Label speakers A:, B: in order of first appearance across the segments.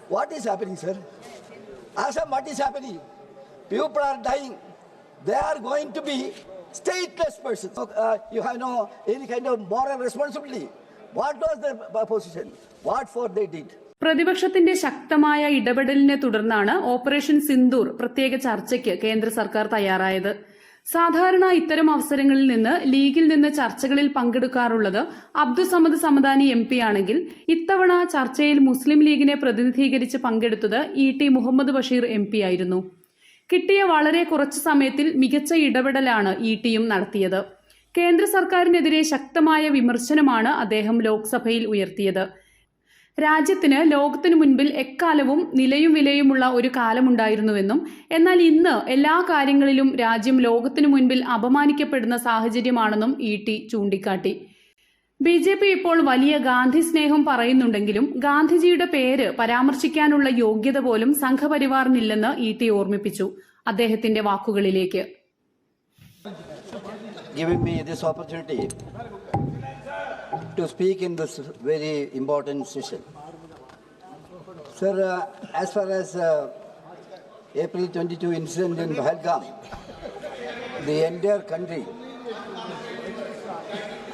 A: What is happening, sir? Ask them what is happening. People are dying. They are going to be stateless persons. You have no any kind of moral responsibility. What was their position? What for they did?
B: പ്രതിപക്ഷത്തിന്റെ ശക്തമായ ഇടപെടലിനെ തുടർന്നാണ് operation Sindoor പ്രത്യേക ചർച്ചയ്ക്ക് കേന്ദ്ര സർക്കാർ തയ്യാറായത്. സാധാരണ ഇത്തരം അവസരങ്ങളിൽ നിന്ന് ലീഗിൽ നിന്ന് ചർച്ചകളിൽ പങ്കെടുക്കാറുള്ളത് അബ്ദുസമദ് സമദാനി MP ആണെങ്കിൽ ഇത്തവണ ചർച്ചയിൽ മുസ്ലിം ലീഗിനെ പ്രതിനിധീകരിച്ച് പങ്കെടുത്തത് ET മുഹമ്മദ് ബഷീർ MP ആയിരുന്നു. കിട്ടിയ വളരെ കുറച്ച് സമയത്തിൽ മികച്ച ഇടപെടലാണ് ETയും നടത്തിയത്. കേന്ദ്ര സർക്കാരിനെതിരെ ശക്തമായ വിമർശനമാണ് അദ്ദേഹം ലോക്സഭയിൽ ഉയർത്തിയത്. രാജ്യത്തിന് ലോകത്തിനു മുൻപിൽ എക്കാലവും നിലയും വിലയുമുള്ള ഒരു കാലമുണ്ടായിരുന്നുവെന്നും എന്നാൽ ഇന്ന് എല്ലാ കാര്യങ്ങളിലും രാജ്യം ലോകത്തിനു മുൻപിൽ അപമാനിക്കപ്പെടുന്ന സാഹചര്യമാണെന്നും ET ചൂണ്ടിക്കാട്ടി. BJP ഇപ്പോൾ വലിയ ഗാന്ധി സ്നേഹം പറയുന്നുണ്ടെങ്കിലും ഗാന്ധിജിയുടെ പേര് പരാമർശിക്കാനുള്ള യോഗ്യത പോലും സംഘപരിവാറിനില്ലെന്ന് ET ഓർമ്മിപ്പിച്ചു. അദ്ദേഹത്തിന്റെ വാക്കുകളിലേക്ക്.
A: Giving me this opportunity to speak in this very important session. Sir, as far as April 22 incident in Pahalgam, the entire country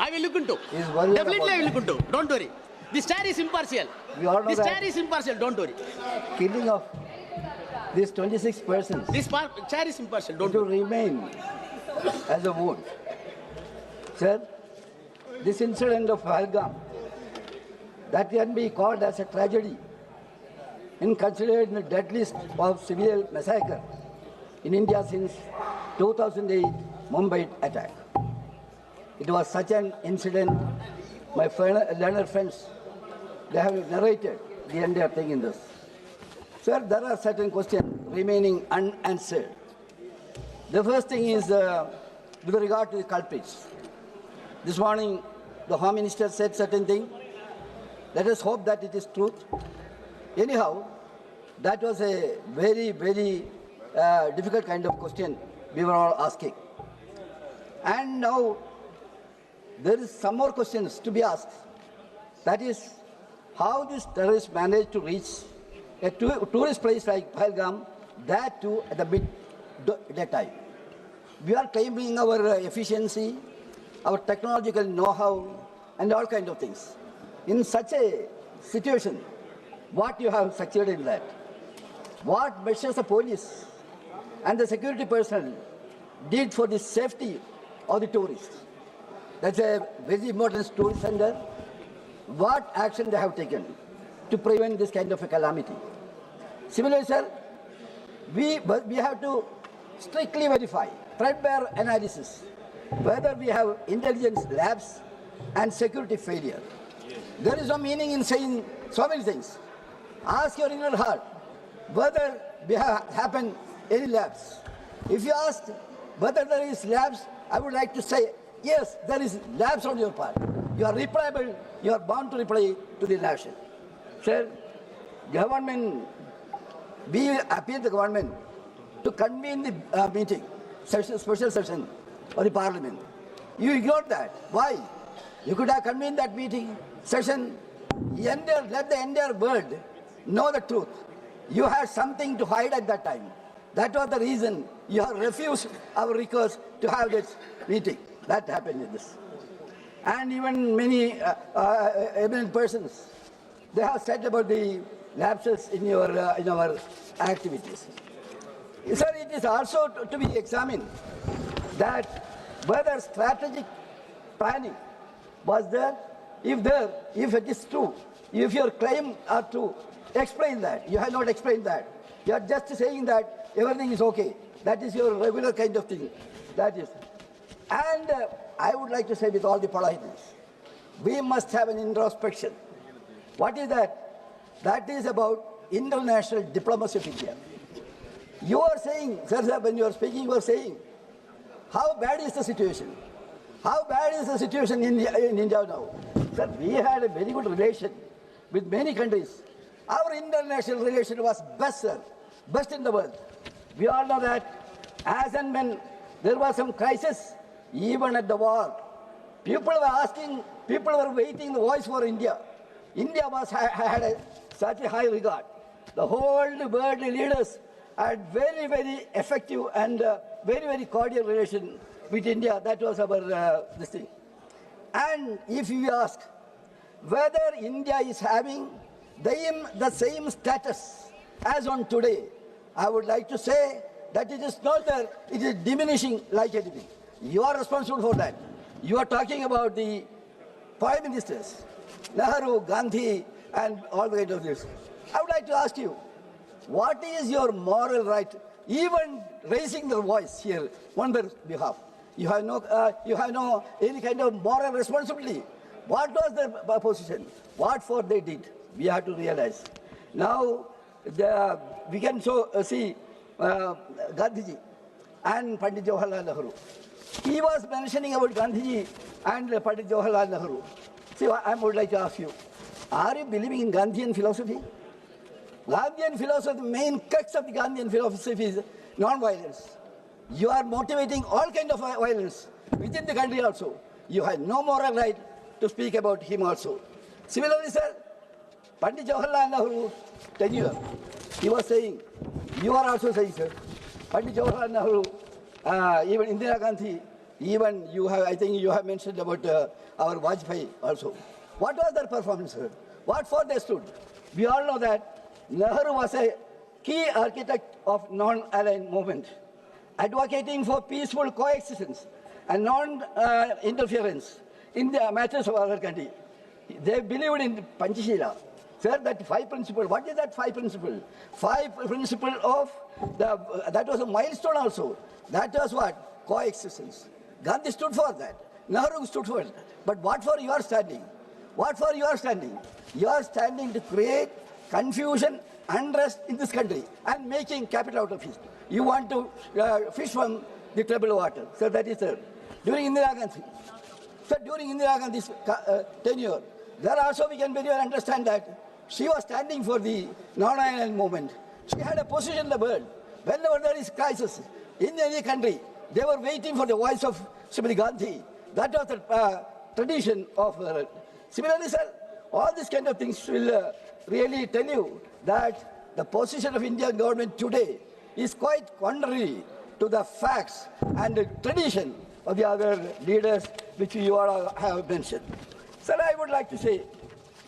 C: I will look into.
A: Definitely
C: I will look into. Don't worry. This chair is impartial.
A: We all know
C: this
A: that
C: chair is impartial. Don't worry.
A: killing of these 26 persons
C: This chair is impartial. Don't
A: to
C: worry.
A: remain as a wound. Sir, this incident of Pahalgam, that can be called as a tragedy in considered the deadliest of civil massacre in India since 2008 Mumbai attack. It was such an incident. My learned friends, they have narrated the entire thing in this. Sir, there are certain questions remaining unanswered. The first thing is with regard to the culprits. This morning, the Home Minister said certain thing. Let us hope that it is truth. Anyhow, that was a very, very difficult kind of question we were all asking. And now, there is some more questions to be asked. That is, how this terrorist managed to reach a tourist place like Pahalgam, that too at the mid time. We are claiming our efficiency, our technological know-how, and all kinds of things. In such a situation, what you have succeeded in that? What measures the police and the security personnel did for the safety of the tourists? That's a very important tourist center. What action they have taken to prevent this kind of a calamity? Similarly, sir, we have to strictly verify, threadbare analysis, whether we have intelligence lapse and security failure. There is no meaning in saying so many things. Ask your inner heart whether we have happened any lapse. If you ask whether there is lapse, I would like to say, yes, there is lapse on your part. You are replayable, you are bound to reply to the nation. Sir, government, we appeal the government to convene the meeting, special session of the parliament. You ignored that. Why? You could have convened that meeting, session, let the entire world know the truth. You had something to hide at that time. That was the reason you have refused our request to have this meeting. That happened in this. And even many eminent persons, they have said about the lapses in our activities. Sir, it is also to be examined that whether strategic planning was there. If it is true, if your claim are true, explain that. You have not explained that. You are just saying that everything is okay. That is your regular kind of thing. That is. And I would like to say with all the politeness, we must have an introspection. What is that? That is about international diplomacy of India. You are saying, sir, when you are speaking, you are saying, how bad is the situation? How bad is the situation in India now? Sir, we had a very good relation with many countries. Our international relation was best, sir, best in the world. We all know that as and when there was some crisis, even at the war, people were waiting the voice for India. India had such a high regard. the whole world leaders had very, very effective and very, very cordial relation with India. That was our this thing. And if you ask whether India is having the same status as on today, I would like to say that it is not there, it is diminishing like anything. You are responsible for that. You are talking about the prime ministers, Nehru, Gandhi, and all the rest of this. I would like to ask you, what is your moral right, even raising the voice here on their behalf? You have no any kind of moral responsibility. What was their position? What for they did? We have to realize. Now, we can see Gandhiji and Pandit Jawaharlal Nehru. He was mentioning about Gandhiji and Pandit Jawaharlal Nehru. See, I would like to ask you, are you believing in Gandhian philosophy? Gandhian philosophy, the main crux of the Gandhian philosophy is non-violence. You are motivating all kinds of violence within the country also. You have no moral right to speak about him also. Similarly, sir, Pandit Jawaharlal Nehru tenure, he was saying, you are also saying, sir, Pandit Jawaharlal Nehru, even Indira Gandhi, even you have, I think you have mentioned about our Vajpayee also. What was their performance, sir? What for they stood? We all know that Nehru was a key architect of non-aligned movement, advocating for peaceful coexistence and non-interference in the matters of our country. They believed in Panchashila. Sir, that 5 principle, what is that 5 principle? 5 principle of, that was a milestone also. That was what? Coexistence. Gandhi stood for that. Nehru stood for it. But what for you are standing? What for you are standing? You are standing to create confusion, unrest in this country and making capital out of it. You want to fish from the troubled water. So that is there. During Indira Gandhi, so during Indira Gandhi's tenure, there also we can very well understand that she was standing for the non-aligned movement. She had a position in the world. Whenever there is crisis in any country, they were waiting for the voice of Srimati Gandhi. That was the tradition of her. Similarly, sir, all these kind of things will really tell you that the position of Indian government today is quite contrary to the facts and the tradition of the other leaders which you all have mentioned. Sir, I would like to say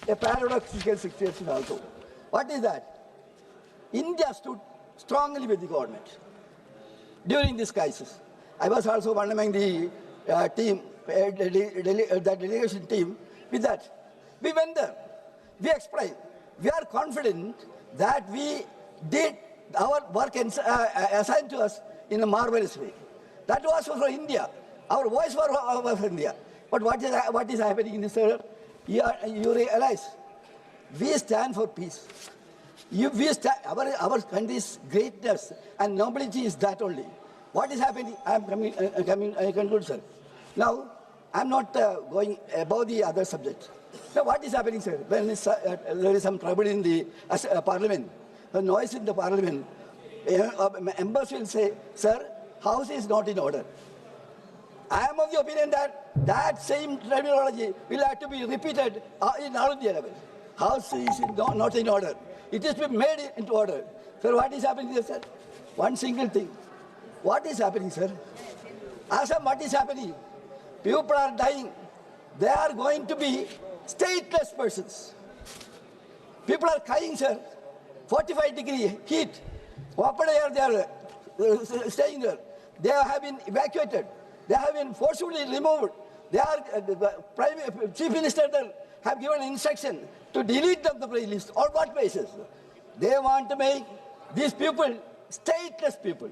A: a paradoxical situation also. What is that? India stood strongly with the government during this crisis. I was also one among the team, the delegation team with that. We went there. We explained. We are confident that we did our work assigned to us in a marvelous way. That was for India. Our voice was for India. But what is happening in this area? You realize we stand for peace. Our country's greatness and nobility is that only. What is happening? I conclude, sir. Now, I'm not going above the other subject. Now, what is happening, sir? When there is some trouble in the parliament, the noise in the parliament, members will say, sir, house is not in order. I am of the opinion that that same terminology will have to be repeated in all the level. House is not in order. It is to be made into order. Sir, what is happening here, sir? One single thing. What is happening, sir? Assam, what is happening? People are dying. They are going to be stateless persons. People are crying, sir. 45-degree heat. Open air, they are staying there. They have been evacuated. They have been forcibly removed. They are, the Chief Minister have given instruction to delete them the list. On what basis? They want to make these people stateless people,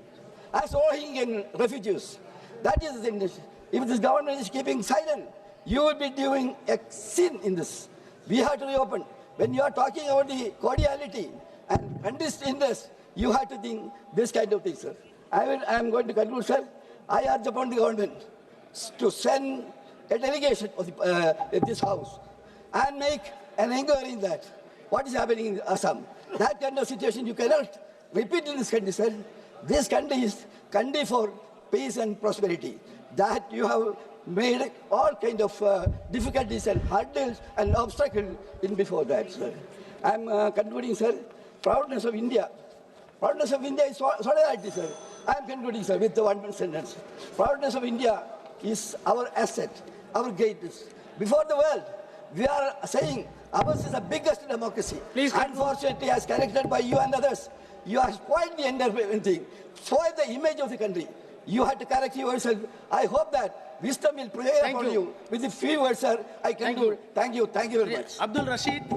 A: as Rohingya refugees. That is the thing. If this government is keeping silent, you will be doing a sin in this. We have to reopen. When you are talking about the cordiality and this interest, you have to think this kind of thing, sir. I am going to conclude, sir. I urge upon the government to send a delegation of this house and make an inquiry in that. What is happening in Assam? That kind of situation you cannot repeat in this country, sir. This country is country for peace and prosperity. That you have made all kind of difficulties and hurdles and obstacles in before that, sir. I am concluding, sir. proudness of India. Proudness of India is solidarity, sir. I am concluding, sir, with the one sentence. Proudness of India is our asset, our greatness. Before the world, we are saying ours is the biggest democracy.
C: Please.
A: Unfortunately, as corrected by you and others, you have spoiled the entire thing, spoiled the image of the country. You have to correct yourself. I hope that wisdom will prevail
C: Thank
A: upon
C: you.
A: you. With the few words, sir, I conclude. Thank you very much.
C: Abdul Rashid.